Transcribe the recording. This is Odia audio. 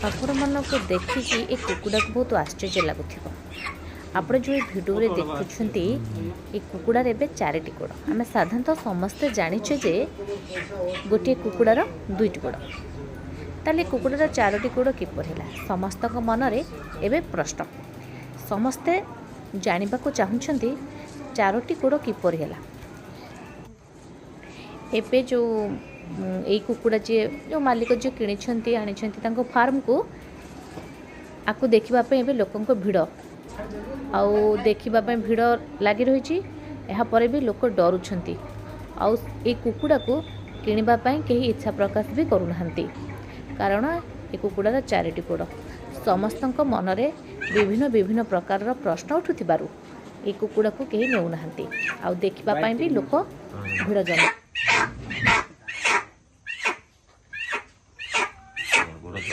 ଆପଣମାନଙ୍କୁ ଦେଖିକି ଏ କୁକୁଡ଼ାକୁ ବହୁତ ଆଶ୍ଚର୍ଯ୍ୟ ଲାଗୁଥିବ। ଆପଣ ଯେଉଁ ଭିଡ଼ିଓରେ ଦେଖୁଛନ୍ତି ଏ କୁକୁଡ଼ାର ଏବେ 4ଟି ଗୋଡ଼। ଆମେ ସାଧାରଣତଃ ସମସ୍ତେ ଜାଣିଛୁ ଯେ ଗୋଟିଏ କୁକୁଡ଼ାର 2ଟି ଗୋଡ଼। ତାହେଲେ କୁକୁଡ଼ାର 4ଟି ଗୋଡ଼ କିପରି ହେଲା? ସମସ୍ତଙ୍କ ମନରେ ଏବେ ପ୍ରଶ୍ନ। ସମସ୍ତେ ଜାଣିବାକୁ ଚାହୁଁଛନ୍ତି 4ଟି ଗୋଡ଼ କିପରି ହେଲା। ଏବେ ଯେଉଁ ଏଇ କୁକୁଡ଼ା ଯେଉଁ ମାଲିକ ଯିଏ କିଣିଛନ୍ତି ଆଣିଛନ୍ତି ତାଙ୍କ ଫାର୍ମକୁ ଆକୁ ଦେଖିବା ପାଇଁ ଏବେ ଲୋକଙ୍କ ଭିଡ଼ ଆଉ ଦେଖିବା ପାଇଁ ଭିଡ଼ ଲାଗି ରହିଛି। ଏହାପରେ ବି ଲୋକ ଡରୁଛନ୍ତି ଆଉ ଏଇ କୁକୁଡ଼ାକୁ କିଣିବା ପାଇଁ କେହି ଇଚ୍ଛା ପ୍ରକାଶ ବି କରୁନାହାନ୍ତି, କାରଣ ଏ କୁକୁଡ଼ାର 4ଟି ଗୋଡ଼। ସମସ୍ତଙ୍କ ମନରେ ବିଭିନ୍ନ ପ୍ରକାରର ପ୍ରଶ୍ନ ଉଠୁଥିବାରୁ ଏ କୁକୁଡ଼ାକୁ କେହି ନେଉନାହାନ୍ତି ଆଉ ଦେଖିବା ପାଇଁ ବି ଲୋକ ଭିଡ଼ ଜମା